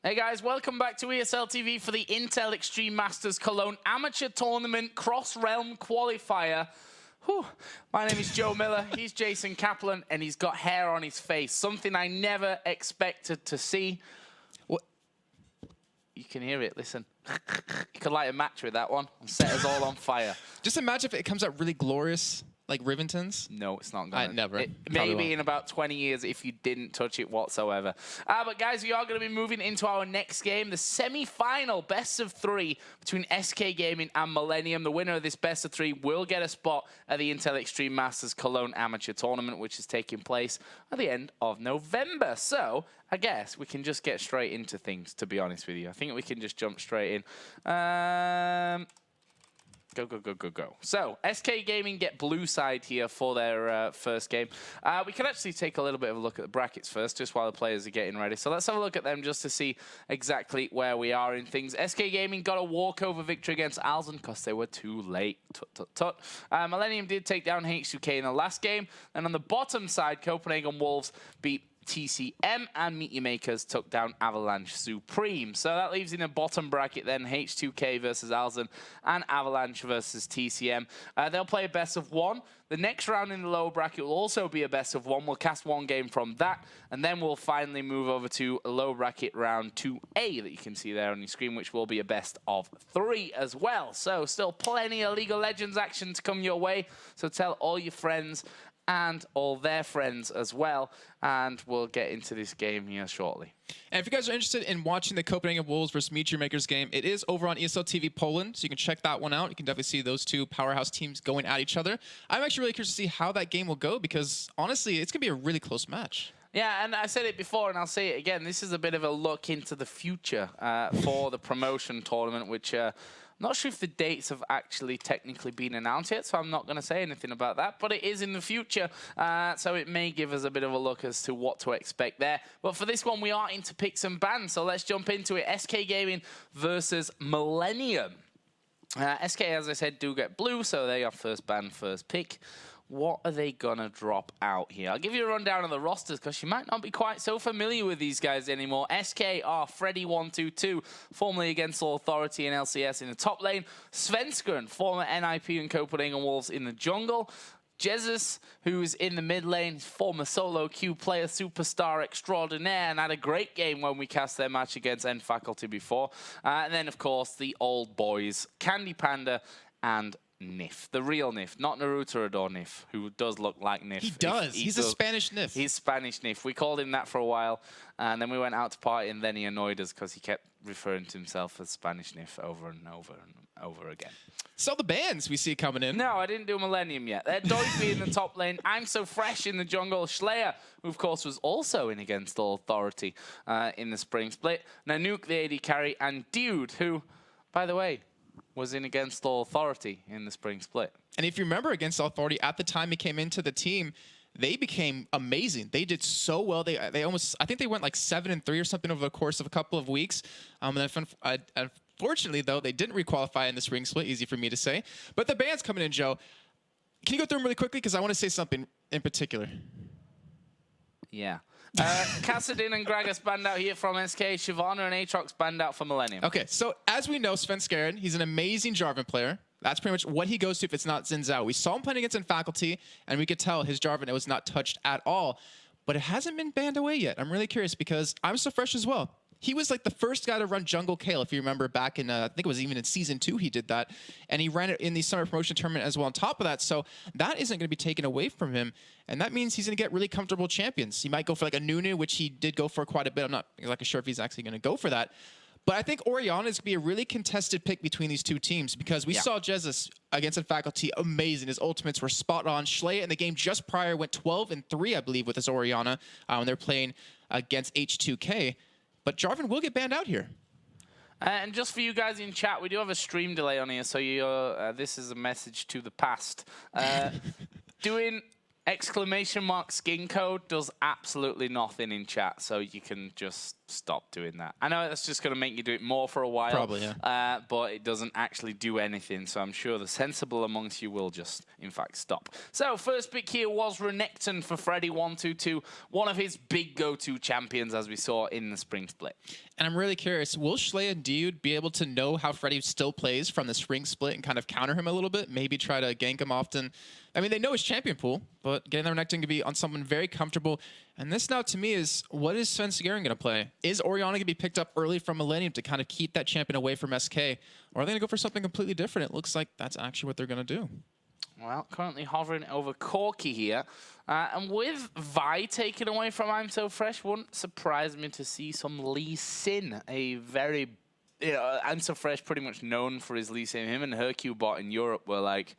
Hey guys, welcome back to ESL TV for the Intel Extreme Masters Cologne Amateur Tournament Cross-Realm Qualifier. Whew. My name is Joe Miller, he's Jason Kaplan, and he's got hair on his face, something I never expected to see. What? You can hear it, listen. You could light a match with that one and set us all on fire. Just imagine if it comes out really glorious, like Rivington's. No, it's not going to. Never. Maybe in about 20 years if you didn't touch it whatsoever. But guys, we are going to be moving into our next game, the semi-final best of 3 between SK Gaming and Millenium. The winner of this best of 3 will get a spot at the Intel Extreme Masters Cologne Amateur Tournament, which is taking place at the end of November. So I guess we can just get straight into things, to be honest with you. I think we can just jump straight in. Go. So, SK Gaming get blue side here for their first game. We can actually take a little bit of a look at the brackets first, just while the players are getting ready. So let's have a look at them just to see exactly where we are in things. SK Gaming got a walkover victory against Alzen because they were too late. Millenium did take down H2K in the last game. And on the bottom side, Copenhagen Wolves beat TCM, and Meet Your Makers took down Avalanche Supreme. So that leaves in a bottom bracket then H2K versus Alzen and Avalanche versus TCM. They'll play a best of 1. The next round in the lower bracket will also be a best of 1. We'll cast 1 game from that, and then we'll finally move over to a low bracket round 2A that you can see there on your screen, which will be a best of 3 as well. So still plenty of League of Legends action to come your way. So tell all your friends and all their friends as well, and we'll get into this game here shortly. And if you guys are interested in watching the Copenhagen Wolves versus Meet Your Makers game, it is over on ESL TV Poland, so you can check that one out. You can definitely see those two powerhouse teams going at each other. I'm actually really curious to see how that game will go, because honestly, it's going to be a really close match. Yeah, and I said it before, and I'll say it again. This is a bit of a look into the future for the promotion tournament, which I'm not sure if the dates have actually technically been announced yet, so I'm not going to say anything about that. But it is in the future, so it may give us a bit of a look as to what to expect there. But for this one, we are into picks and bans, so let's jump into it. SK Gaming versus Millenium. SK, as I said, do get blue, so they are first ban, first pick. What are they going to drop out here? I'll give you a rundown of the rosters because you might not be quite so familiar with these guys anymore. SK are Freddy122, formerly Against All Authority and LCS in the top lane. Svenskeren, former NIP and Copenhagen Wolves in the jungle. Jesus, who's in the mid lane, former solo queue player, superstar extraordinaire, and had a great game when we cast their match against End Faculty before. And then, of course, the old boys, Candy Panda and Nif, the real Nif, not Naruto Adore Nif, who does look like Nif. He does. He's a Spanish Nif. He's Spanish Nif. We called him that for a while, and then we went out to party, and then he annoyed us because he kept referring to himself as Spanish Nif over and over and over again. So the bans we see coming in. No, I didn't do Millenium yet. Doiby in the top lane. I'm So Fresh in the jungle. Schleyer, who of course was also in Against All Authority in the spring split. Nanook, the AD carry, and Dude, who, by the way, was in Against All Authority in the spring split. And if you remember Against All Authority, at the time he came into the team, they became amazing. They did so well. They almost, I think they went like 7-3 or something over the course of a couple of weeks. And then unfortunately, though, they didn't requalify in the spring split. Easy for me to say. But the bans coming in, Joe. Can you go through them really quickly? Because I want to say something in particular. Yeah. Kassadin and Gragas banned out here from SK. Shyvana and Aatrox banned out for Millenium. Okay, so as we know, Svenskeren, he's an amazing Jarvan player. That's pretty much what he goes to if it's not Xin Zhao. We saw him playing against in Faculty, and we could tell his Jarvan was not touched at all. But it hasn't been banned away yet. I'm really curious because I'm So Fresh as well. He was like the first guy to run Jungle Kale, if you remember back in, I think it was even in Season 2 he did that. And he ran it in the Summer Promotion Tournament as well on top of that. So that isn't going to be taken away from him. And that means he's going to get really comfortable champions. He might go for like a Nunu, which he did go for quite a bit. I'm not exactly sure if he's actually going to go for that. But I think Orianna is going to be a really contested pick between these two teams because we saw Jesus against the Faculty amazing. His ultimates were spot on. Schleyer in the game just prior went 12-3, I believe, with his Orianna when they're playing against H2K. But Jarvan will get banned out here. And just for you guys in chat, we do have a stream delay on here, so this is a message to the past. Doing Exclamation mark skin code does absolutely nothing in chat, so you can just stop doing that. I know that's just going to make you do it more for a while. Probably, yeah. But it doesn't actually do anything, so I'm sure the sensible amongst you will just, in fact, stop. So, first pick here was Renekton for Freddy122, one of his big go-to champions, as we saw in the spring split. And I'm really curious, will Schley and Dude be able to know how Freddy still plays from the spring split and kind of counter him a little bit? Maybe try to gank him often. I mean, they know his champion pool, but getting the Renekton to be on someone very comfortable. And this now, to me, is what is Svenskeren going to play? Is Orianna going to be picked up early from Millenium to kind of keep that champion away from SK? Or are they going to go for something completely different? It looks like that's actually what they're going to do. Well, currently hovering over Corki here. And with Vi taken away from I'm So Fresh, wouldn't surprise me to see some Lee Sin, a very... I'm So Fresh pretty much known for his Lee Sin. Him and Hercubot in Europe were like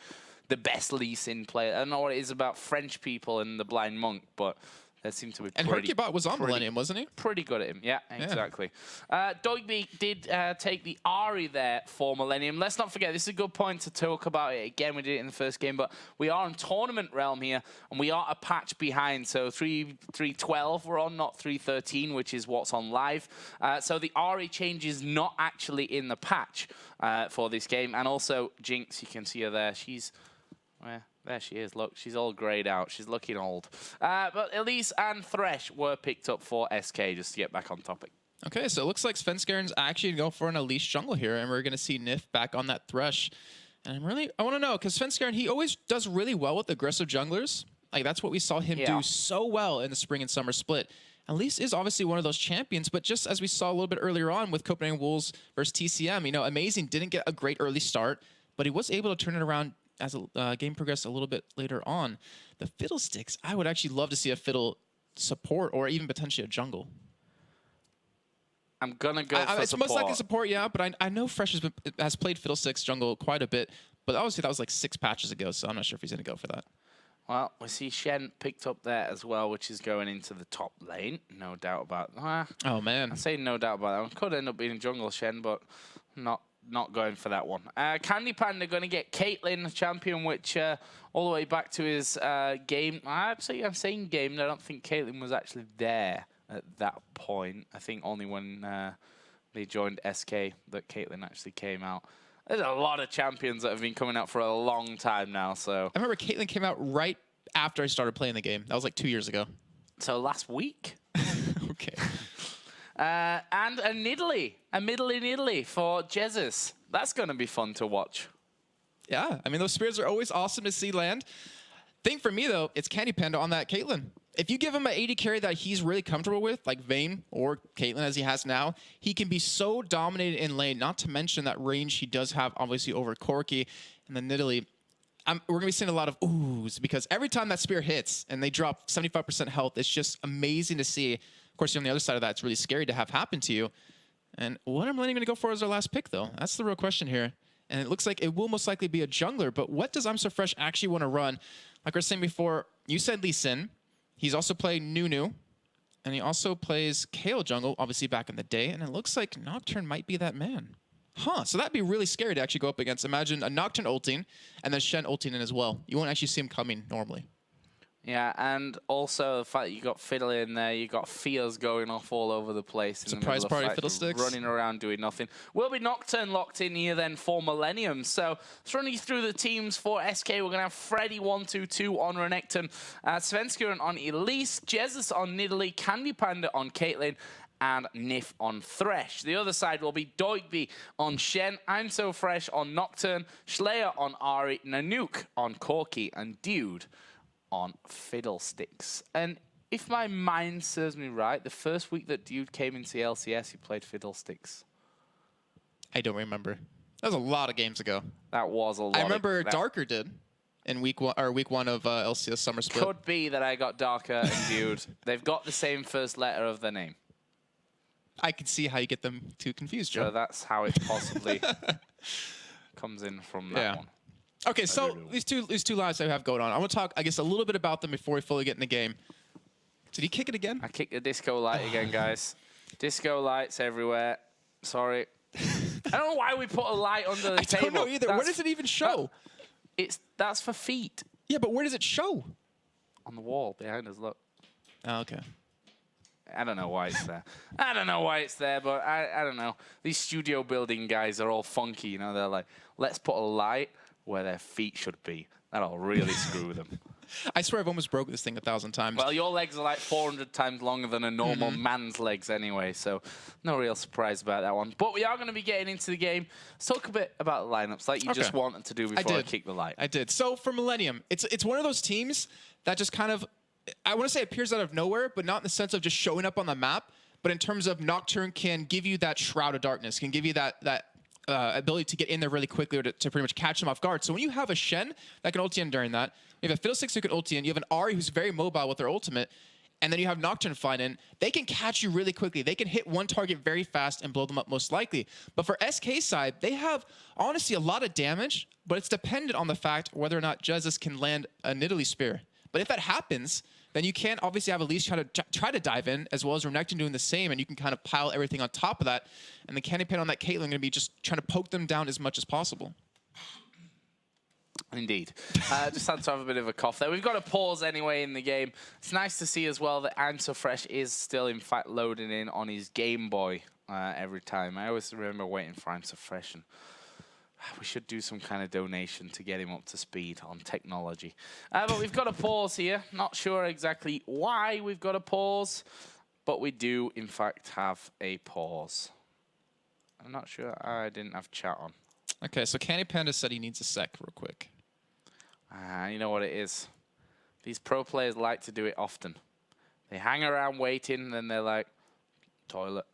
the best Lee Sin player. I don't know what it is about French people and the Blind Monk, but they seem to be and Hercubot was on Millenium, wasn't he? Pretty good at him. Yeah, exactly. Doigby did take the Ahri there for Millenium. Let's not forget, this is a good point to talk about it. Again, we did it in the first game, but we are in tournament realm here, and we are a patch behind. So 3.12 we're on, not 3.13, which is what's on live. So the Ahri change is not actually in the patch for this game. And also, Jinx, you can see her there. She's... there she is. Look, she's all grayed out. She's looking old. But Elise and Thresh were picked up for SK, just to get back on topic. Okay, so it looks like Svenskeren's actually going to go for an Elise jungle here, and we're going to see Nif back on that Thresh. And I want to know, because Svenskeren, he always does really well with aggressive junglers. Like, that's what we saw him do so well in the spring and summer split. Elise is obviously one of those champions, but just as we saw a little bit earlier on with Copenhagen Wolves versus TCM, you know, Amazing didn't get a great early start, but he was able to turn it around as the game progressed a little bit later on. The Fiddlesticks, I would actually love to see a Fiddle support or even potentially a jungle. I'm going to go for support. It's most likely support, yeah, but I know Fresh has played Fiddlesticks jungle quite a bit, but obviously that was like 6 patches ago, so I'm not sure if he's going to go for that. Well, we see Shen picked up there as well, which is going into the top lane. No doubt about that. Oh, man. I say no doubt about that one. Could end up being jungle Shen, but not going for that one. Candy Panda going to get Caitlyn, champion, which all the way back to his game. I'm saying game. I don't think Caitlyn was actually there at that point. I think only when they joined SK that Caitlyn actually came out. There's a lot of champions that have been coming out for a long time now. So I remember Caitlyn came out right after I started playing the game. That was like 2 years ago. So last week. Okay. And a Nidalee, a middle in Italy for Jesus. That's going to be fun to watch. Yeah, I mean, those spears are always awesome to see land. Thing for me, though, it's Candy Panda on that Caitlyn. If you give him an 80 carry that he's really comfortable with, like Vayne or Caitlyn as he has now, he can be so dominated in lane, not to mention that range he does have, obviously, over Corki and then Nidalee. We're going to be seeing a lot of oohs because every time that spear hits and they drop 75% health, it's just amazing to see. Of course, on the other side of that, it's really scary to have happen to you. And what I'm going to go for as our last pick, though? That's the real question here. And it looks like it will most likely be a jungler. But what does I'm So Fresh actually want to run? Like we were saying before, you said Lee Sin. He's also playing Nunu. And he also plays Kayle jungle, obviously back in the day. And it looks like Nocturne might be that man. Huh, so that'd be really scary to actually go up against. Imagine a Nocturne ulting and then Shen ulting in as well. You won't actually see him coming normally. Yeah, and also the fact that you got Fiddle in there, you got Fears going off all over the place. Surprise party Fiddlesticks. Running around doing nothing. Will be Nocturne locked in here then for Millenium. So let's run you through the teams for SK. We're going to have Freddy122 on Renekton, Svenskeren on Elise, Jesus on Nidalee, Candy Panda on Caitlyn, and Nif on Thresh. The other side will be Doigby on Shen, I'm So Fresh on Nocturne, Schleyer on Ahri, Nanook on Corki, and Dude on Fiddlesticks. And if my mind serves me right, the first week that Dude came into LCS, he played Fiddlesticks. I don't remember. That was a lot of games ago. That was a lot. I remember Darker did in week one of LCS Summer Split. Could be that I got Darker and Dude. They've got the same first letter of their name. I can see how you get them too confused, Joe. So that's how it possibly comes in from that one. Okay, so these two lives that we have going on, I want to talk, I guess, a little bit about them before we fully get in the game. Did he kick it again? I kicked the disco light again, guys. Disco lights everywhere. Sorry. I don't know why we put a light under the table. I don't know either. Where does it even show? That's for feet. Yeah, but where does it show? On the wall behind us, look. Oh, okay. I don't know why it's there. I don't know why it's there, but I don't know. These studio building guys are all funky, you know. They're like, let's put a light where their feet should be. That'll really screw them. I swear I've almost broke this thing 1,000 times. Well, your legs are like 400 times longer than a normal man's legs anyway, so no real surprise about that one. But we are going to be getting into the game. Let's talk a bit about the lineups, like you just wanted to do before I kick the light. I did. So for Millenium, it's one of those teams that just kind of, I want to say appears out of nowhere, but not in the sense of just showing up on the map, but in terms of Nocturne can give you that Shroud of Darkness, can give you that ability to get in there really quickly or to pretty much catch them off guard. So when you have a Shen that can ulti in during that, you have a Fiddlesticks who can ulti in, you have an Ahri who's very mobile with their ultimate, and then you have Nocturne flying in, they can catch you really quickly. They can hit one target very fast and blow them up most likely. But for SK side, they have, honestly, a lot of damage, but it's dependent on the fact whether or not Jesus can land a Nidalee Spear. But if that happens, then you can obviously have at least try to dive in, as well as Renekton doing the same, and you can kind of pile everything on top of that. And the Candy Pen on that Caitlyn going to be just trying to poke them down as much as possible. Indeed. Just had to have a bit of a cough there. We've got a pause anyway in the game. It's nice to see as well that I'm So Fresh is still, in fact, loading in on his Game Boy every time. I always remember waiting for I'm So Fresh, and we should do some kind of donation to get him up to speed on technology. But we've got a pause here. Not sure exactly why we've got a pause, but we do, in fact, have a pause. I'm not sure. I didn't have chat on. Okay, so Candy Panda said he needs a sec real quick. You know what it is. These pro players like to do it often. They hang around waiting, and then they're like, toilet.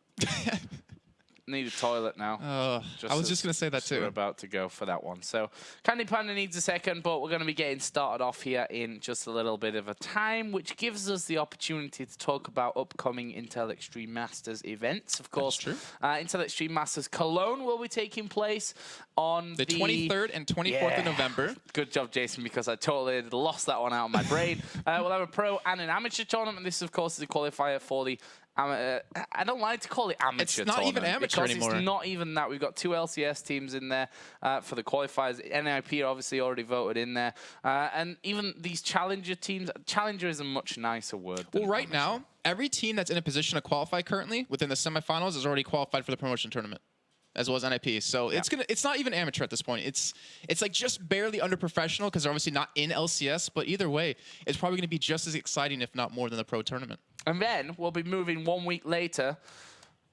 Need a toilet now. I was just going to say that too. We're about to go for that one. So Candy Panda needs a second, but we're going to be getting started off here in just a little bit of a time, which gives us the opportunity to talk about upcoming Intel Extreme Masters events. Of course, Intel Extreme Masters Cologne will be taking place on the 23rd and 24th of November. Good job, Jason, because I totally lost that one out of my brain. We'll have a pro and an amateur tournament. This, of course, is a qualifier for the I don't like to call it amateur. It's not even amateur anymore. It's not even that. We've got 2 LCS teams in there for the qualifiers. NIP are obviously already voted in there. And even these challenger teams, challenger is a much nicer word. Well, right now, every team that's in a position to qualify currently within the semifinals is already qualified for the promotion tournament, as well as NIP. So it's not even amateur at this point. It's like just barely under professional because they're obviously not in LCS. But either way, it's probably going to be just as exciting, if not more, than the pro tournament. And then we'll be moving 1 week later,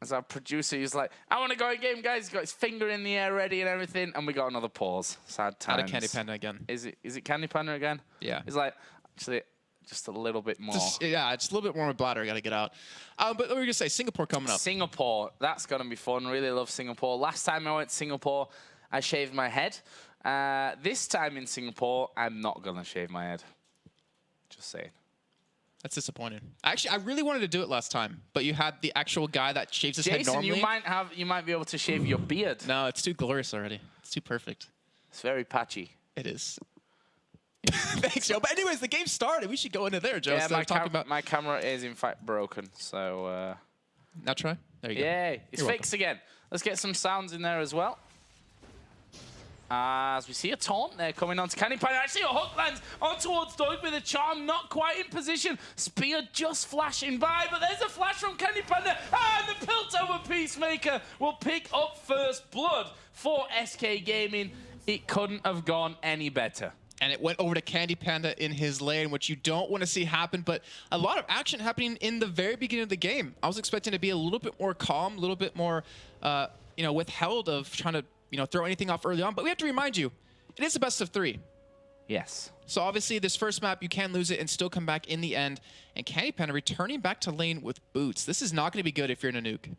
as our producer is like, I want to go in game, guys. He's got his finger in the air ready and everything. And we got another pause. Sad times. Out of Candy Panda again. Is it Candy Panda again? Yeah. It's like, actually, just a little bit more. Just a little bit more with bladder. Got to get out. But what were you going to say? Singapore coming up. Singapore. That's going to be fun. Really love Singapore. Last time I went to Singapore, I shaved my head. This time in Singapore, I'm not going to shave my head. Just saying. That's disappointing. Actually, I really wanted to do it last time, but you had the actual guy that shaves his head normally. Jason, you might be able to shave your beard. No, it's too glorious already. It's too perfect. It's very patchy. It is. Thanks, Joe. But anyways, the game started. We should go into there, Joe. Yeah, my camera is in fact broken, so... Now try. There you go. Yay. It's fixed again. Let's get some sounds in there as well. As we see a taunt there coming on to Candy Panda. Actually, a hook lands on towards Doug with a charm, not quite in position. Spear just flashing by, but there's a flash from Candy Panda. And the Piltover Peacemaker will pick up first blood for SK Gaming. It couldn't have gone any better. And it went over to Candy Panda in his lane, which you don't want to see happen, but a lot of action happening in the very beginning of the game. I was expecting to be a little bit more calm, a little bit more, withheld of trying to, throw anything off early on. But we have to remind you, it is a best of 3. Yes. So obviously this first map, you can lose it and still come back in the end. And Candy Panda returning back to lane with boots. This is not going to be good if you're in a nuke.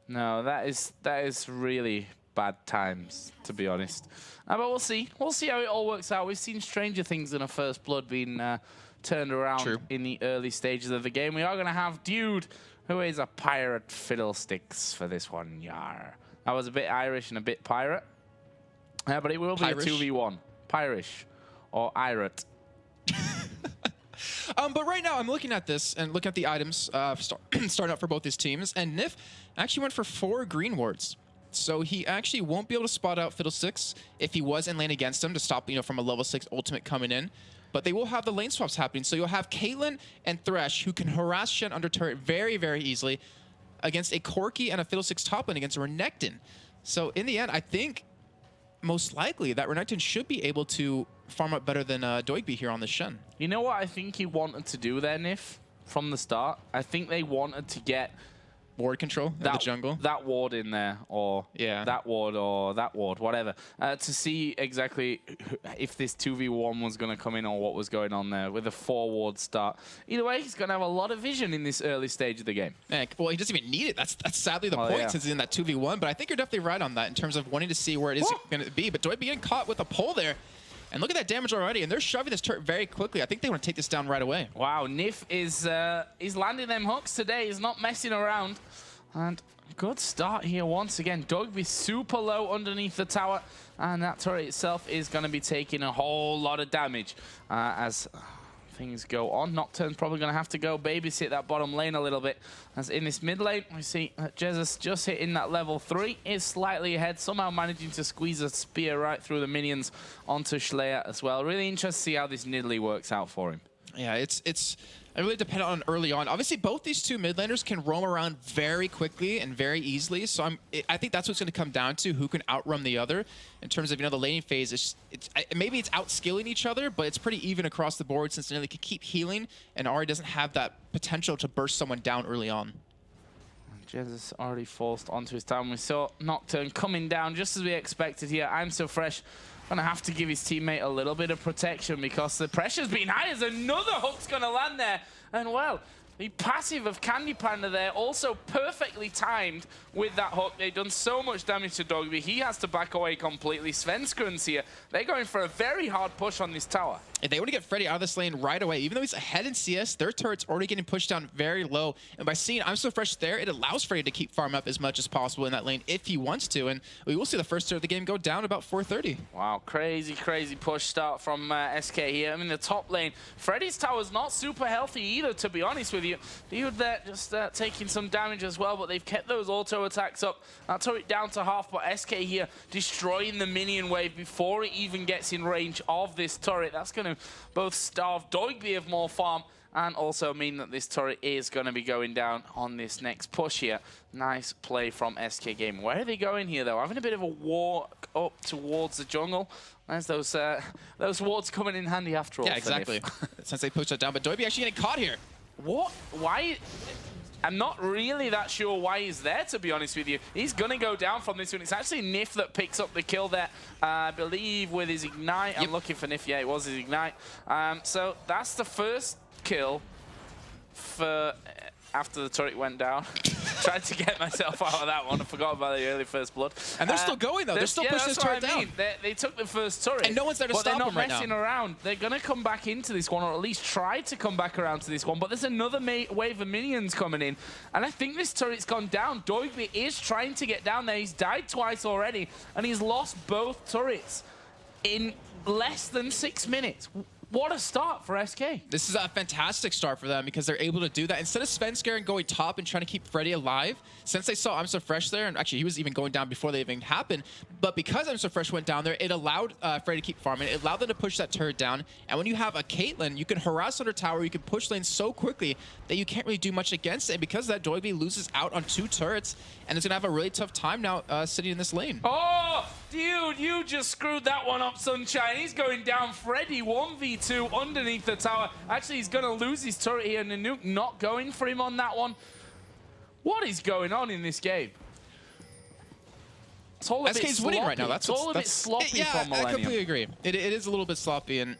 No, that is really bad times, to be honest. But we'll see. We'll see how it all works out. We've seen stranger things than a first blood being turned around in the early stages of the game. We are going to have Dude, who is a pirate fiddlesticks for this one. Yar. That was a bit Irish and a bit pirate. But it will be Pirish. a 2v1. Pirish. Or irate. But right now, I'm looking at this and looking at the items starting out for both these teams. And Nif actually went for 4 green wards. So he actually won't be able to spot out Fiddlesticks if he was in lane against him to stop, from a level 6 ultimate coming in. but they will have the lane swaps happening. So you'll have Caitlyn and Thresh, who can harass Shen under turret very, very easily against a Corki and a Fiddlesticks top lane against a Renekton. So in the end, I think most likely that Renekton should be able to farm up better than Doigby here on the Shen. You know what I think he wanted to do there, Nif, from the start? I think they wanted to get Ward control in the jungle. That ward in there, or that ward, whatever, to see exactly if this 2v1 was going to come in or what was going on there with a 4-ward start. Either way, he's going to have a lot of vision in this early stage of the game. Well, he doesn't even need it. That's sadly the point since he's in that 2v1, but I think you're definitely right on that in terms of wanting to see where it is going to be. But Doigby getting caught with a pole there. And look at that damage already, and they're shoving this turret very quickly. I think they want to take this down right away. Wow, Nif is landing them hooks today. He's not messing around. And good start here once again. Doigby super low underneath the tower, and that turret itself is going to be taking a whole lot of damage as things go on. Nocturne's probably going to have to go babysit that bottom lane a little bit. As in this mid lane, we see Jesus just hitting that level 3, is slightly ahead, somehow managing to squeeze a spear right through the minions onto Schleyer as well. Really interesting to see how this Nidalee works out for him. Yeah, it's really dependent on early on. Obviously, both these two mid laners can roam around very quickly and very easily. So I think that's what's going to come down to, who can outrun the other in terms of, the laning phase. Maybe it's outskilling each other, but it's pretty even across the board since they can keep healing, and Ahri doesn't have that potential to burst someone down early on. Jesus already forced onto his tower. We saw Nocturne coming down just as we expected here. I'm So Fresh gonna have to give his teammate a little bit of protection because the pressure's been high as another hook's gonna land there. And well, the passive of Candy Panda there also perfectly timed with that hook. They've done so much damage to Doigby. He has to back away completely. Svenskruns here, they're going for a very hard push on this tower. If they want to get Freddy out of this lane right away, even though he's ahead in CS, their turret's already getting pushed down very low. And by seeing I'm So Fresh there, it allows Freddy to keep farm up as much as possible in that lane if he wants to. And we will see the first turret of the game go down about 430. Wow, crazy, crazy push start from SK here. I mean, the top lane, Freddy's tower's not super healthy either, to be honest with you. Dude there just taking some damage as well, but they've kept those auto attacks up. That turret down to half, but SK here destroying the minion wave before it even gets in range of this turret. That's going to both starve Doigby of more farm and also mean that this turret is going to be going down on this next push here. Nice play from SK Gaming. Where are they going here, though? Having a bit of a walk up towards the jungle. There's those wards coming in handy after all. Yeah, exactly. Since they pushed that down, but Doigby actually getting caught here. What? Why? I'm not really that sure why he's there, to be honest with you. He's going to go down from this one. It's actually Nif that picks up the kill there, I believe, with his Ignite. Yep. I'm looking for Nif. Yeah, it was his Ignite. So that's the first kill for after the turret went down. Tried to get myself out of that one. I forgot about the early first blood. And they're still going, though. They're still pushing this turret down. They took the first turret. And no one's there to stop them right now. But they're not messing around. They're going to come back into this one, or at least try to come back around to this one. But there's another wave of minions coming in. And I think this turret's gone down. Doigby is trying to get down there. He's died twice already. And he's lost both turrets in less than 6 minutes. What a start for SK. This is a fantastic start for them because they're able to do that. Instead of Svenskruns going top and trying to keep Freddy alive, since they saw I'm So Fresh there, and actually he was even going down before they even happened, but because I'm So Fresh went down there, it allowed Freddy to keep farming. It allowed them to push that turret down. And when you have a Caitlyn, you can harass under tower, you can push lanes so quickly that you can't really do much against it. And because of that, Doigby loses out on 2 turrets, and it's going to have a really tough time now sitting in this lane. Oh, dude, you just screwed that one up, Sunshine. He's going down Freddy 1v2 underneath the tower. Actually, he's going to lose his turret here, and Nanook not going for him on that one. What is going on in this game? It's all a bit sloppy. Winning right now. That's all a bit sloppy from Millenium. I completely agree. It is a little bit sloppy, and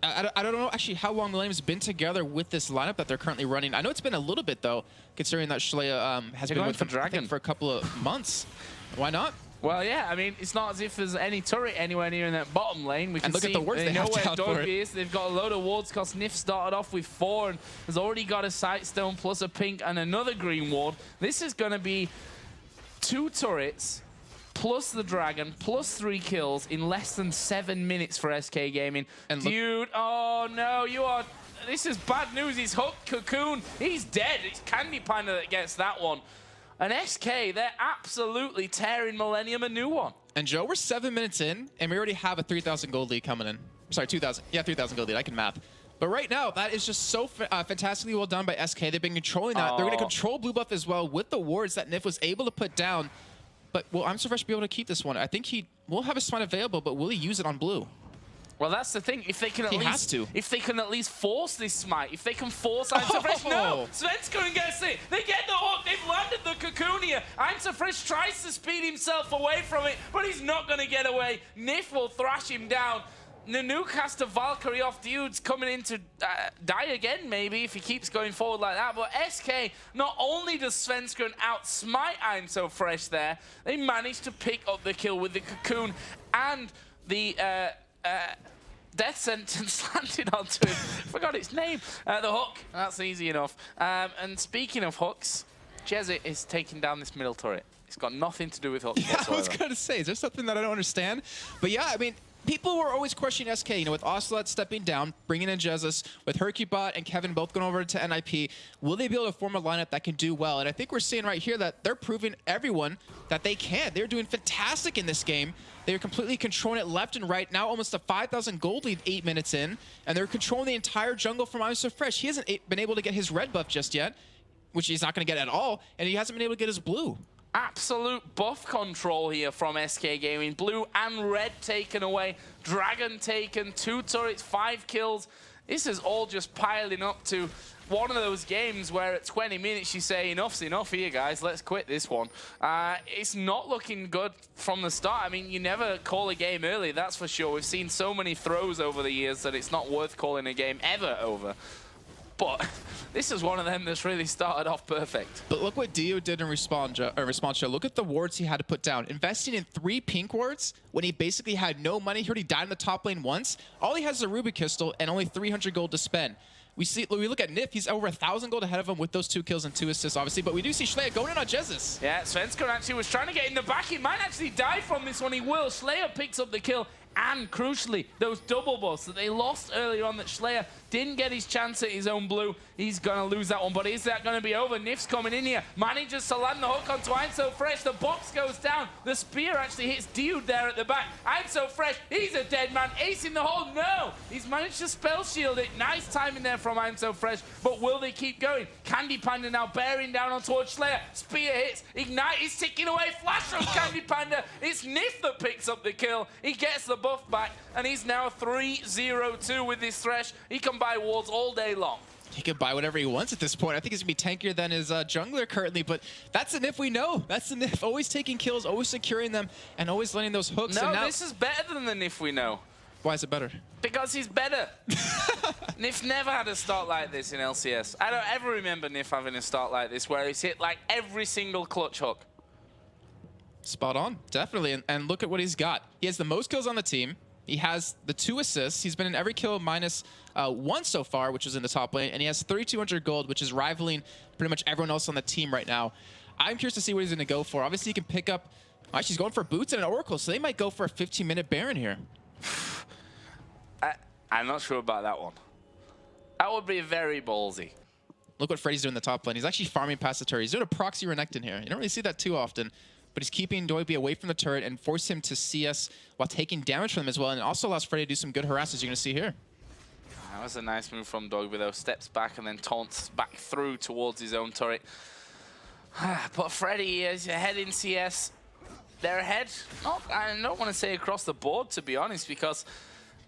I don't know actually how long Millenium's been together with this lineup that they're currently running. I know it's been a little bit, though, considering that Schleyer has been with them for a couple of months. Why not? Well, yeah, I mean, it's not as if there's any turret anywhere near in that bottom lane. We can look at the wards they have where Doigby is. They've got a load of wards because Nif started off with 4 and has already got a Sightstone plus a pink and another green ward. This is going to be 2 turrets plus the dragon plus 3 kills in less than 7 minutes for SK Gaming. And dude, oh no, you are... This is bad news. He's hooked Cocoon. He's dead. It's Candy Panda that gets that one. And SK, they're absolutely tearing Millenium a new one. And Joe, we're 7 minutes in, and we already have a 3,000 gold lead coming in. Sorry, 2,000. Yeah, 3,000 gold lead. I can math. But right now, that is just so fantastically well done by SK. They've been controlling that. They're going to control blue buff as well with the wards that Nif was able to put down. But will I'm so fresh be able to keep this one? I think he will have a smite available, but will he use it on blue? Well, that's the thing. If they can if they can at least force this smite, if they can force I'm so fresh. No, Svenskeren gets it. They get the hook. They've landed the cocoon here. I'm so fresh tries to speed himself away from it, but he's not going to get away. Nif will thrash him down. Nanook has to Valkyrie off dudes coming in to die again, maybe, if he keeps going forward like that. But SK, not only does Svenskeren outsmite I'm so fresh there, they managed to pick up the kill with the cocoon and the death sentence landed onto him. Forgot its name. The hook. That's easy enough. And speaking of hooks, Jezit is taking down this middle turret. It's got nothing to do with hooks whatsoever. I was going to say, is there something that I don't understand? But yeah, I mean, people were always questioning SK, you know, with Ocelot stepping down, bringing in Jesus, with Hercubot and Kevin both going over to NIP. Will they be able to form a lineup that can do well? And I think we're seeing right here that they're proving everyone that they can. They're doing fantastic in this game. They're completely controlling it left and right. Now almost a 5,000 gold lead 8 minutes in. And they're controlling the entire jungle from I'm So Fresh. He hasn't been able to get his red buff just yet, which he's not going to get at all. And he hasn't been able to get his blue. Absolute buff control here from SK Gaming. Blue and red taken away. Dragon taken. 2 turrets, 5 kills. This is all just piling up to one of those games where at 20 minutes you say, enough's enough here, guys. Let's quit this one. It's not looking good from the start. I mean, you never call a game early, that's for sure. We've seen so many throws over the years that it's not worth calling a game ever over. But this is one of them that's really started off perfect. But look what Dio did in response show. Look at the wards he had to put down. Investing in 3 pink wards when he basically had no money. He already died in the top lane once. All he has is a Ruby Crystal and only 300 gold to spend. We look at Nif, he's over 1,000 gold ahead of him with those 2 kills and 2 assists, obviously. But we do see Schleyer going in on Jesus. Yeah, Svenskeren actually was trying to get in the back. He might actually die from this one. He will. Schleyer picks up the kill. And crucially, those double buffs that they lost earlier on that Schleyer didn't get his chance at his own blue. He's going to lose that one, but is that going to be over? Nif's coming in here, manages to land the hook onto I'm So Fresh. The box goes down. The spear actually hits Dude there at the back. I'm So Fresh, he's a dead man. Ace in the hole, no! He's managed to spell shield it. Nice timing there from I'm So Fresh, but will they keep going? Candy Panda now bearing down on towards Schleyer. Spear hits, Ignite is ticking away. Flash from Candy Panda. It's Nif that picks up the kill. He gets the buff back, and he's now 3-0-2 with this Thresh. He can buy wards all day long. He can buy whatever he wants at this point. I think he's going to be tankier than his jungler currently, but that's the Nif we know. That's the Nif. Always taking kills, always securing them, and always landing those hooks. No, and now this is better than the Nif we know. Why is it better? Because he's better. Nif never had a start like this in LCS. I don't ever remember Nif having a start like this where he's hit like every single clutch hook. Spot on, definitely. And look at what he's got. He has the most kills on the team. He has the 2 assists. He's been in every kill minus 1 so far, which is in the top lane. And he has 3,200 gold, which is rivaling pretty much everyone else on the team right now. I'm curious to see what he's going to go for. Obviously, he can pick up... Actually, he's going for boots and an Oracle, so they might go for a 15-minute Baron here. I'm not sure about that one. That would be very ballsy. Look what Freddy's doing in the top lane. He's actually farming past the turret. He's doing a proxy Renekton here. You don't really see that too often. But he's keeping Doiby away from the turret and force him to CS while taking damage from them as well. And it also allows Freddy to do some good harass, as you're going to see here. That was a nice move from Doiby, though. Steps back and then taunts back through towards his own turret. But Freddy is ahead in CS. They're ahead. I don't want to say across the board, to be honest, because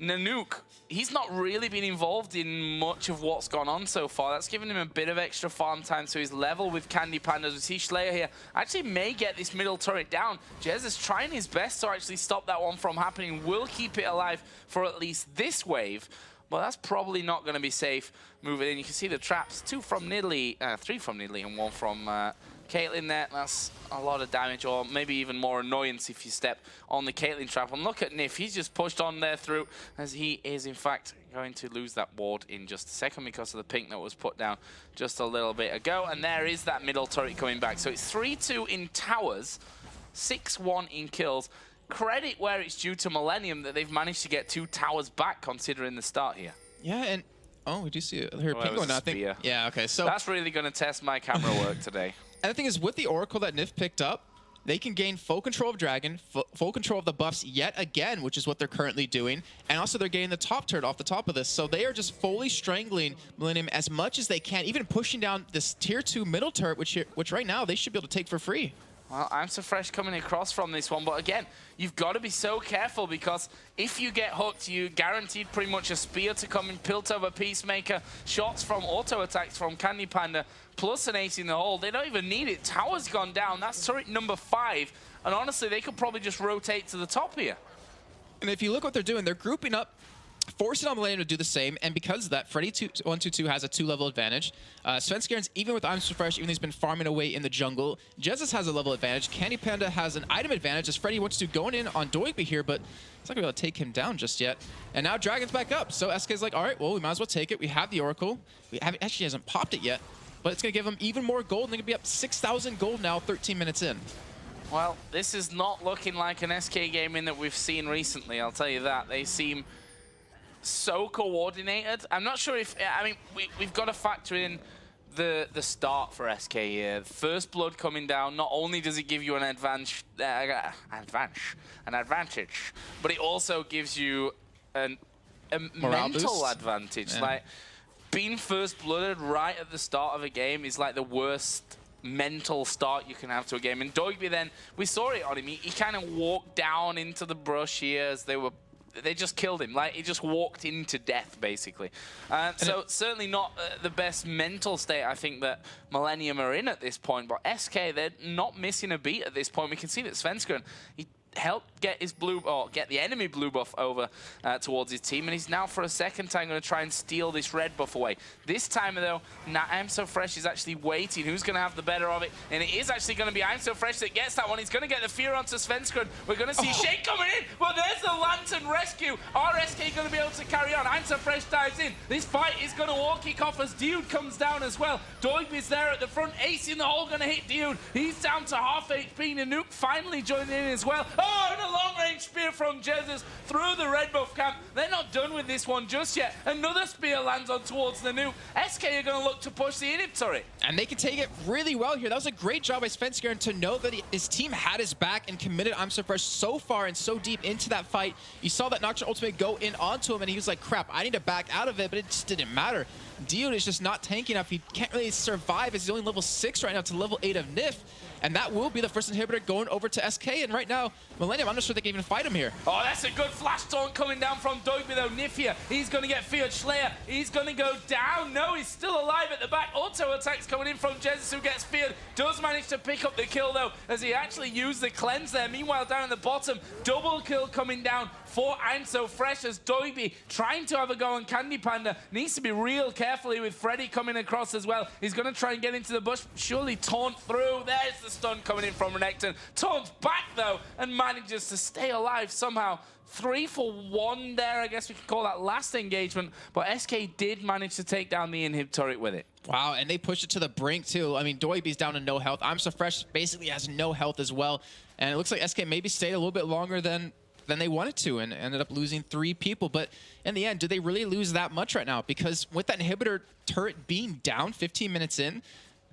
Nanook, he's not really been involved in much of what's gone on so far. That's given him a bit of extra farm time, so he's level with Candy Pandas. We see Schleyer here actually may get this middle turret down. Jez is trying his best to actually stop that one from happening. Will keep it alive for at least this wave, but that's probably not going to be safe moving in. You can see the traps, 2 from Nidalee, 3 from Nidalee and 1 from Caitlyn there. That's a lot of damage, or maybe even more annoyance if you step on the Caitlyn trap. And look at Nif, he's just pushed on there through, as he is in fact going to lose that ward in just a second because of the pink that was put down just a little bit ago. And there is that middle turret coming back. So it's 3-2 in towers, 6-1 in kills. Credit where it's due to Millenium that they've managed to get 2 towers back considering the start here. Yeah, and oh, we do see her ping going. I think. Yeah, okay. So that's really going to test my camera work today. And the thing is, with the Oracle that Nif picked up, they can gain full control of Dragon, full control of the buffs yet again, which is what they're currently doing. And also they're getting the top turret off the top of this. So they are just fully strangling Millenium as much as they can, even pushing down this tier 2 middle turret, which right now they should be able to take for free. Well, I'm so fresh coming across from this one, but again, you've got to be so careful because if you get hooked, you guaranteed pretty much a spear to come in, Piltover, Peacemaker, shots from auto attacks from Candy Panda, plus an ace in the hole. They don't even need it. Tower's gone down. That's turret number 5, and honestly, they could probably just rotate to the top here. And if you look what they're doing, they're grouping up, forcing on Millenium to do the same, and because of that, Freddy122 has a 2-level advantage. Svenskeren, even with I'm So Fresh, even though he's been farming away in the jungle, Jesus has a level advantage. Candy Panda has an item advantage as Freddy122 going in on Doigby here, but it's not going to be able to take him down just yet. And now Dragon's back up, so SK's like, all right, well, we might as well take it. We have the Oracle. Actually hasn't popped it yet, but it's going to give him even more gold, and they're going to be up 6,000 gold now, 13 minutes in. Well, this is not looking like an SK gaming that we've seen recently, I'll tell you that. They seem so coordinated. I'm not sure if, I mean, we've got to factor in the start for SK here. First blood coming down, not only does it give you an advantage, but it also gives you a mental advantage. Yeah. Like, being first blooded right at the start of a game is like the worst mental start you can have to a game. And Doigby then, we saw it on him. He kind of walked down into the brush here as they just killed him. Like, he just walked into death, basically. So certainly not the best mental state, I think, that Millenium are in at this point. But SK, they're not missing a beat at this point. We can see that Svenskeren, he helped get his get the enemy blue buff over towards his team, and he's now for a second time going to try and steal this red buff away. This time though, I'm So Fresh is actually waiting. Who's going to have the better of it? And it is actually going to be I'm So Fresh that gets that one. He's going to get the fear onto Svenskeren. We're going to see Shake coming in. Well, there's the Lantern rescue. Are SK going to be able to carry on? I'm So Fresh dives in. This fight is going to all kick off as Dude comes down as well. Doigby's there at the front. Ace in the hole going to hit Dude. He's down to half HP. Nanook finally joining in as well. Oh, and a long-range spear from Jesus through the red buff camp. They're not done with this one just yet. Another spear lands on towards Nanook. SK are going to look to push the inhib turret. And they can take it really well here. That was a great job by Svenskeren to know that his team had his back and committed I'm So Fresh so far and so deep into that fight. You saw that Nocturne ultimate go in onto him, and he was like, crap, I need to back out of it, but it just didn't matter. Dude is just not tanky enough. He can't really survive as he's only level 6 right now to level 8 of Nif. And that will be the first inhibitor going over to SK. And right now, Millenium, I'm not sure they can even fight him here. Oh, that's a good flash taunt coming down from Doigby, though. Nif here, he's going to get feared. Slayer, he's going to go down. No, he's still alive at the back. Auto attacks coming in from Jesus, who gets feared. Does manage to pick up the kill, though, as he actually used the cleanse there. Meanwhile, down at the bottom, double kill coming down for I'm So Fresh as Doigby trying to have a go on Candy Panda. Needs to be real carefully with Freddy coming across as well. He's going to try and get into the bush. Surely taunt through. There's the stun coming in from Renekton. Taunts back, though, and manages to stay alive somehow. 3 for 1 there, I guess we could call that last engagement. But SK did manage to take down the inhib turret with it. Wow, and they pushed it to the brink, too. I mean, Doigby's down to no health. I'm So Fresh basically has no health as well. And it looks like SK maybe stayed a little bit longer than they wanted to and ended up losing 3 people. But in the end, did they really lose that much right now? Because with that inhibitor turret being down 15 minutes in,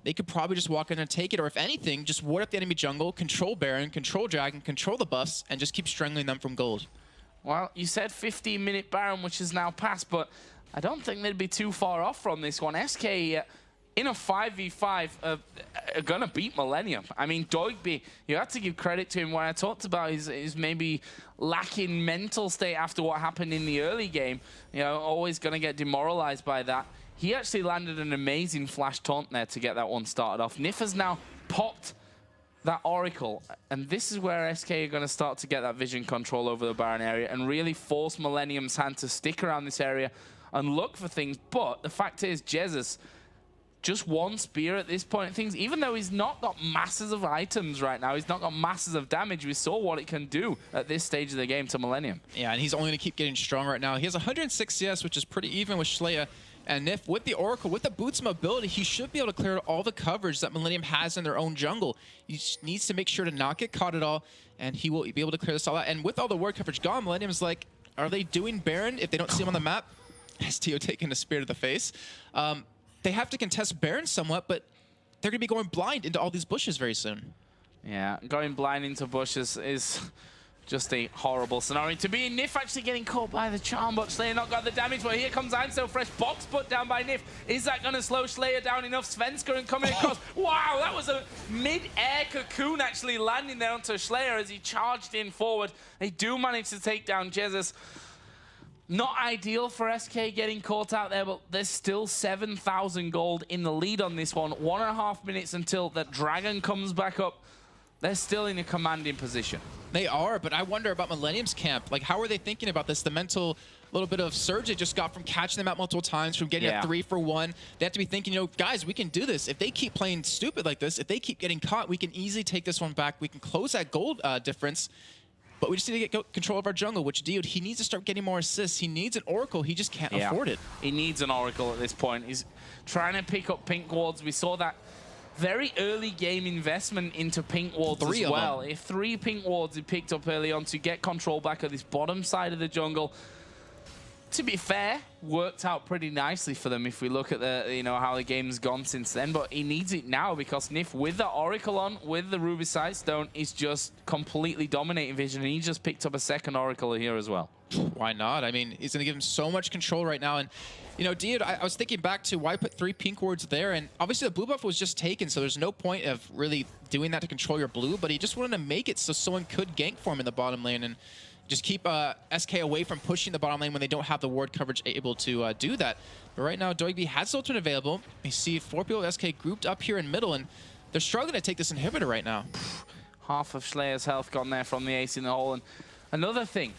they could probably just walk in and take it, or if anything, just ward up the enemy jungle, control Baron, control Dragon, control the buffs, and just keep strangling them from gold. Well, you said 15-minute Baron, which is now passed, but I don't think they'd be too far off from this one. SK in a 5v5 are going to beat Millenium. I mean, Doigby, you have to give credit to him. What I talked about is maybe lacking mental state after what happened in the early game. You know, always going to get demoralized by that. He actually landed an amazing flash taunt there to get that one started off. Nif has now popped that Oracle, and this is where SK are going to start to get that vision control over the Baron area and really force Millenium's hand to stick around this area and look for things. But the fact is, Jesus, just one spear at this point of things, even though he's not got masses of items right now, he's not got masses of damage, we saw what it can do at this stage of the game to Millenium. Yeah, and he's only going to keep getting strong right now. He has 106 CS, which is pretty even with Schleia. And Nif, with the Oracle, with the Boots mobility, he should be able to clear all the coverage that Millenium has in their own jungle. He just needs to make sure to not get caught at all, and he will be able to clear this all out. And with all the ward coverage gone, Millenium's like, are they doing Baron if they don't see him on the map? STO taking a spear to the face. They have to contest Baron somewhat, but they're going to be going blind into all these bushes very soon. Yeah, going blind into bushes is just a horrible scenario to be in. Nif actually getting caught by the charm, but Slayer not got the damage. But here comes I'm So Fresh, box put down by Nif. Is that going to slow Slayer down enough? Svenskeren coming across. Wow, that was a mid-air cocoon actually landing there onto Slayer as he charged in forward. They do manage to take down Jesus. Not ideal for SK getting caught out there, but there's still 7,000 gold in the lead on this one. 1.5 minutes until that Dragon comes back up. They're still in a commanding position. They are, but I wonder about Millenium's camp. Like, how are they thinking about this? The mental little bit of surge they just got from catching them out multiple times, from getting a 3-for-1. They have to be thinking, you know, guys, we can do this. If they keep playing stupid like this, if they keep getting caught, we can easily take this one back. We can close that gold difference. But we just need to get control of our jungle, which Dude, he needs to start getting more assists. He needs an Oracle. He just can't afford it. He needs an Oracle at this point. He's trying to pick up pink wards. We saw that very early game investment into pink wards as well. If 3 pink wards he picked up early on to get control back of this bottom side of the jungle. To be fair, worked out pretty nicely for them if we look at the, you know, how the game's gone since then. But he needs it now because Nif, with the Oracle on, with the Ruby Sightstone, is just completely dominating Vision. And he just picked up a second Oracle here as well. Why not? I mean, he's going to give him so much control right now. And, you know, Dude, I was thinking back to why put 3 pink wards there. And obviously the blue buff was just taken, so there's no point of really doing that to control your blue. But he just wanted to make it so someone could gank for him in the bottom lane and just keep SK away from pushing the bottom lane when they don't have the ward coverage able to do that. But right now, Doigby has the ultimate available. You see 4 people of SK grouped up here in middle, and they're struggling to take this inhibitor right now. Half of Slayer's health gone there from the ace in the hole. And another thing,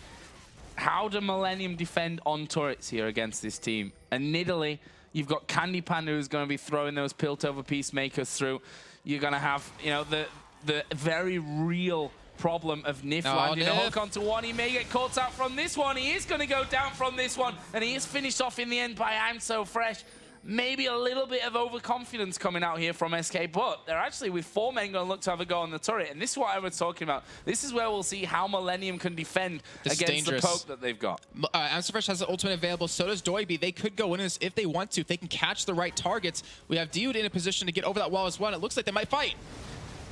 how do Millenium defend on turrets here against this team? And Nidalee, you've got Candy Panda who's going to be throwing those Piltover Peacemakers through. You're going to have, you know, the very real problem of Nif landing a hook onto one. He may get caught out from this one. He is going to go down from this one, and he is finished off in the end by I'm So Fresh. Maybe a little bit of overconfidence coming out here from SK, but they're actually, with 4 men, going to look to have a go on the turret, and this is what I was talking about. This is where we'll see how Millenium can defend against the poke that they've got. I'm So Fresh has the ultimate available, so does Doigby. They could go in this if they want to. If they can catch the right targets. We have Dude in a position to get over that wall as well, and it looks like they might fight.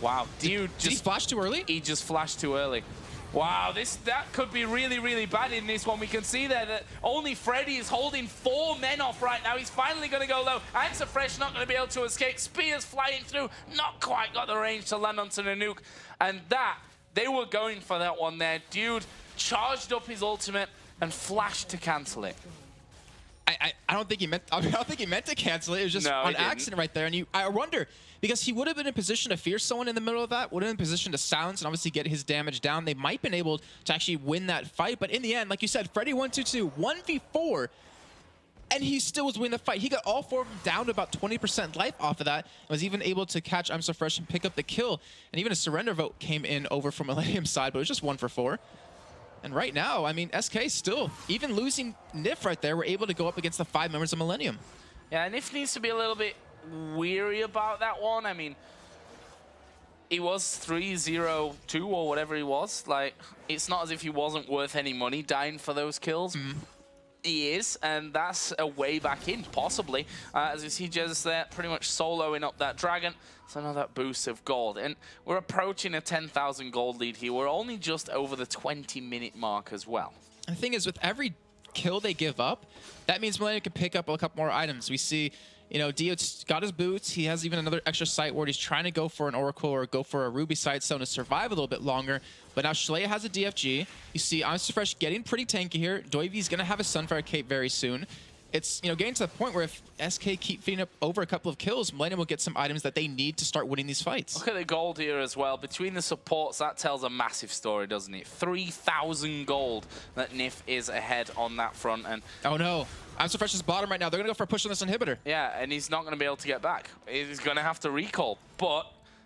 Wow, Dude did he flash too early? He just flashed too early. Wow, that could be really, really bad in this one. We can see there that only Freddy is holding 4 men off right now. He's finally going to go low. I'm So Fresh not going to be able to escape. Spears flying through. Not quite got the range to land onto the nuke. And that, they were going for that one there. Dude charged up his ultimate and flashed to cancel it. I don't think he meant. I don't think he meant to cancel it. It was just on accident right there. And I wonder, because he would have been in position to fear someone in the middle of that, would have been in position to silence and obviously get his damage down. They might have been able to actually win that fight. But in the end, like you said, Freddy 1-2-2, 1v4, and he still was winning the fight. He got all 4 of them down to about 20% life off of that, and was even able to catch I'm So Fresh and pick up the kill. And even a surrender vote came in over from Millenium's side, but it was just 1 for 4. And right now, I mean, SK still, even losing Nif right there, we're able to go up against the 5 members of Millenium. Yeah, Nif needs to be a little bit weary about that one. I mean, he was 3-0-2 or whatever he was. Like, it's not as if he wasn't worth any money dying for those kills. He is, and that's a way back in, possibly. As you see Jesus there, pretty much soloing up that Dragon. So another boost of gold. And we're approaching a 10,000 gold lead here. We're only just over the 20-minute mark as well. The thing is, with every kill they give up, that means Millenium can pick up a couple more items. We see, you know, Dio's got his boots. He has even another extra sight ward. He's trying to go for an Oracle or go for a Ruby Sightstone to survive a little bit longer. But now Shlaya has a DFG. You see I'm So Fresh getting pretty tanky here. Doivy's going to have a Sunfire Cape very soon. It's, you know, getting to the point where if SK keep feeding up over a couple of kills, Millenium will get some items that they need to start winning these fights. Look at the gold here as well. Between the supports, that tells a massive story, doesn't it? 3,000 gold that Nif is ahead on that front. And oh no, I'm So Fresh's bottom right now. They're going to go for a push on this inhibitor. Yeah, and he's not going to be able to get back. He's going to have to recall. But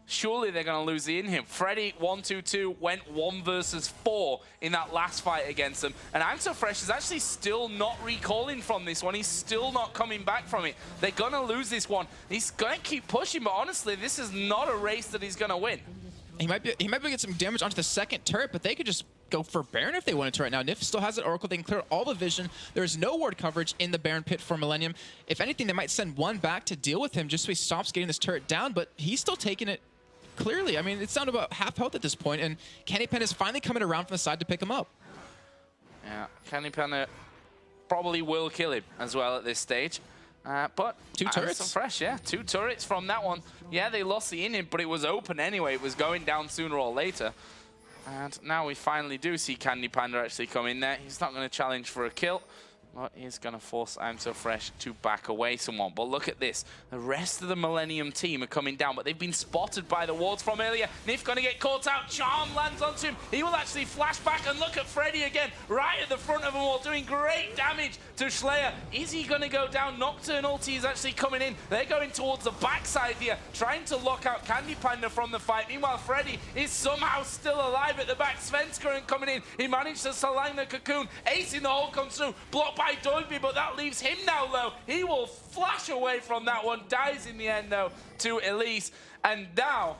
surely they're going to lose the in-him. Freddy 1-2-2 went 1 versus 4 in that last fight against them. And I'm So Fresh is actually still not recalling from this one. He's still not coming back from it. They're going to lose this one. He's going to keep pushing, but honestly, this is not a race that he's going to win. He might be able to get some damage onto the second turret, but they could just go for Baron if they wanted to right now. Nif still has an Oracle. They can clear all the vision. There's no ward coverage in the Baron pit for Millenium. If anything, they might send one back to deal with him just so he stops getting this turret down, but he's still taking it clearly. I mean, it's down to about half health at this point, and Candy Pen is finally coming around from the side to pick him up. Yeah, Candy Pen probably will kill him as well at this stage. But 2 turrets. Fresh, yeah. 2 turrets from that one. Yeah, they lost the inning, but it was open anyway. It was going down sooner or later. And now we finally do see Candy Panda actually come in there. He's not going to challenge for a kill, but he's going to force I'm So Fresh to back away somewhat. But look at this. The rest of the Millenium team are coming down, but they've been spotted by the wards from earlier. Nif going to get caught out. Charm lands onto him. He will actually flash back, and look at Freddy again, right at the front of them all, doing great damage to Schleyer. Is he going to go down? Nocturne ulti is actually coming in. They're going towards the backside here, trying to lock out Candy Panda from the fight. Meanwhile, Freddy is somehow still alive at the back. Svenskeren coming in. He managed to salang the cocoon. Ace in the hole comes through. Blocked by Doigby, but that leaves him now low. He will flash away from that one. Dies in the end, though, to Elise. And now,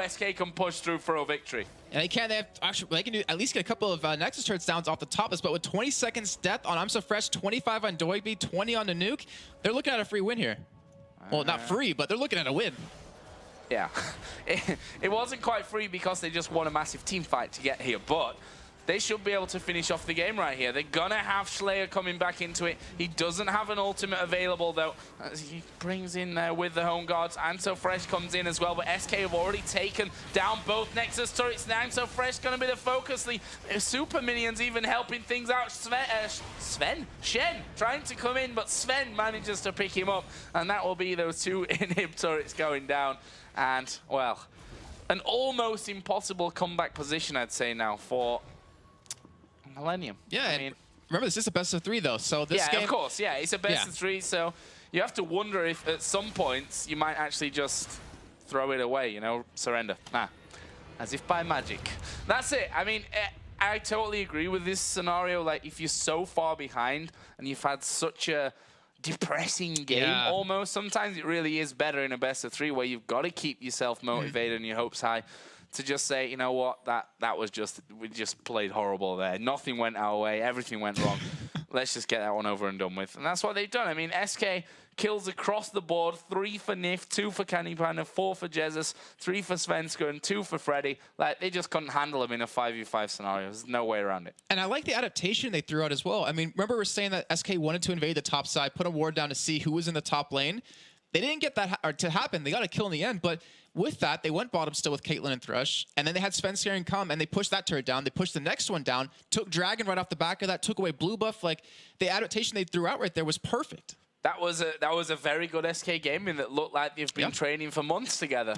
SK can push through for a victory. And they can. They can do, at least get a couple of Nexus turrets downs off the top. But with 20 seconds death on I'm So Fresh, 25 on Doigby, 20 on the nuke, they're looking at a free win here. Well, not free, but they're looking at a win. Yeah, it wasn't quite free because they just won a massive team fight to get here, but they should be able to finish off the game right here. They're gonna have Schleyer coming back into it. He doesn't have an ultimate available though, as he brings in there with the home guards. I'm So Fresh comes in as well, but SK have already taken down both Nexus turrets. Now I'm So Fresh gonna be the focus. The super minions even helping things out. Shen trying to come in, but Sven manages to pick him up, and that will be those 2 inhib turrets going down. And, well, an almost impossible comeback position, I'd say now, for Millenium. Yeah, I mean, remember, this is a best of 3, though. So this game, of course, yeah, it's a best of 3. So you have to wonder if at some points you might actually just throw it away, you know, surrender. As if by magic. That's it. I mean, I totally agree with this scenario. Like, if you're so far behind and you've had such a depressing game almost, sometimes it really is better in a best of 3 where you've got to keep yourself motivated and your hopes high to just say, you know what, that was just, we just played horrible there. Nothing went our way, everything went wrong. Let's just get that one over and done with. And that's what they've done. I mean, SK kills across the board. 3 for Nif, 2 for Candy Panda, 4 for Jesus, 3 for Svenska, and 2 for Freddy. Like, they just couldn't handle him in a 5v5 scenario. There's no way around it. And I like the adaptation they threw out as well. I mean, remember we were saying that SK wanted to invade the top side, put a ward down to see who was in the top lane. They didn't get that to happen. They got a kill in the end, but with that, they went bottom still with Caitlyn and Thresh, and then they had Svenskeren come, and they pushed that turret down. They pushed the next one down, took Dragon right off the back of that, took away blue buff. Like, the adaptation they threw out right there was perfect. That was a very good SK gaming that looked like they've been training for months together,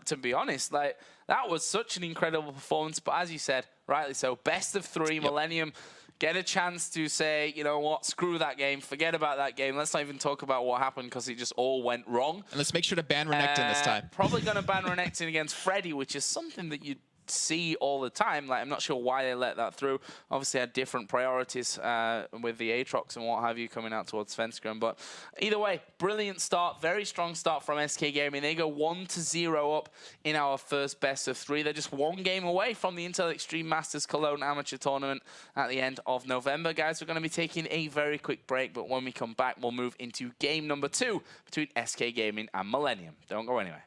to be honest. Like, that was such an incredible performance, but as you said, rightly so, best of 3, Millenium get a chance to say, you know what, screw that game, forget about that game. Let's not even talk about what happened because it just all went wrong. And let's make sure to ban Renekton this time. Probably going to ban Renekton against Freddy, which is something that you see all the time. Like, I'm not sure why they let that through. Obviously had different priorities with the Aatrox and what have you coming out towards Svenskeren. But either way, brilliant start, very strong start from SK Gaming. They go 1-0 up in our first best of 3. They're just 1 game away from the Intel Extreme Masters Cologne Amateur Tournament at the end of November. Guys, we're going to be taking a very quick break, but when we come back, we'll move into game number 2 between SK Gaming and Millenium. Don't go anywhere.